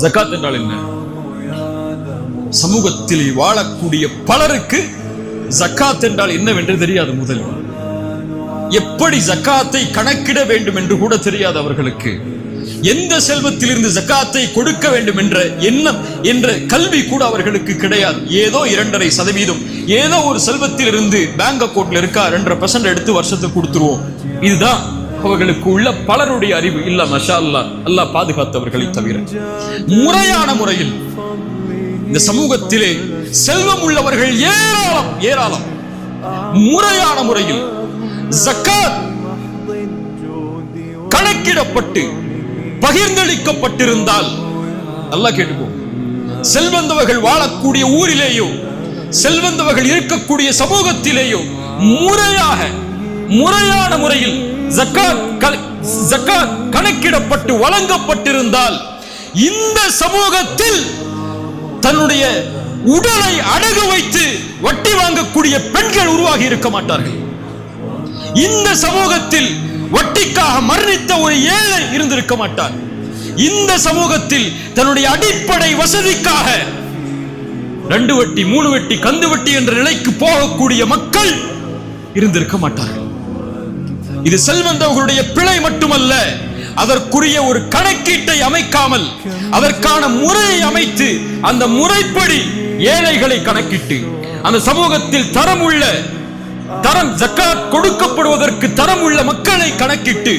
ஜகாத் என்றால் என்ன? சமூகத்தில் வாழக்கூடிய பலருக்கு ஜகாத் என்றால் என்னவென்று தெரியாது. முதலில் எப்படி ஜகாத்தை கணக்கிட வேண்டும் என்று கூட தெரியாது அவர்களுக்கு. எந்த செல்வத்திலிருந்து ஜகாத்தை கொடுக்க வேண்டும் என்ற எண்ணம் என்ற கல்வி கூட அவர்களுக்கு கிடையாது. ஏதோ 2.5% ஏதோ ஒரு செல்வத்திலிருந்து பேங்க் அக்கௌண்ட்ல இருக்கா 2% எடுத்து வருஷத்துக்கு கொடுத்துருவோம். இதுதான் அவர்களுக்கு உள்ள பலருடைய அறிவு. இல்ல மஷா அல்லாஹ், அல்லாஹ் பாதுகாத்தவர்களை தவிர முறையான முறையில் இந்த சமூகத்திலே செல்வம் உள்ளவர்கள் ஏராளம் ஏராளம். முறையான முறையில் ஜகாத் கணக்கிடப்பட்டு பகிர்ந்தளிக்கப்பட்டிருந்தால், அல்லாஹ் கேட்டுக்கோ, செல்வந்தவர்கள் வாழக்கூடிய ஊரிலேயோ செல்வந்தவர்கள் இருக்கக்கூடிய சமூகத்திலேயோ முறையான முறையில் ஜகாத் கணக்கிடப்பட்டு வழங்கப்பட்டிருந்தால் இந்த சமூகத்தில் தன்னுடைய உடலை அடகு வைத்து வட்டி வாங்கக்கூடிய பெண்கள் உருவாகி இருக்க மாட்டார்கள். இந்த சமூகத்தில் வட்டிக்காக மரணித்த ஒரு ஏழை இருந்திருக்க மாட்டார். இந்த சமூகத்தில் தன்னுடைய அடிப்படை வசதிக்காக 2 வட்டி 3 வட்டி கந்து வட்டி என்ற நிலைக்கு போகக்கூடிய மக்கள் இருந்திருக்க மாட்டார்கள். இது செல்வந்தவர்களுடைய பிழை மட்டுமல்ல, அதற்குரிய ஒரு கணக்கீட்டை அமைக்காமல் அதற்கான முறையை அமைத்து அந்த முறைப்படி ஏழைகளை கணக்கிட்டு அந்த சமூகத்தில் தரம் ஜகாத் கொடுக்கப்படுவதற்கு தரம் உள்ள மக்களை கணக்கிட்டு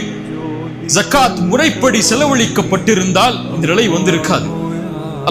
ஜகாத் முறைப்படி செலவழிக்கப்பட்டிருந்தால் இந்த நிலை வந்திருக்காது.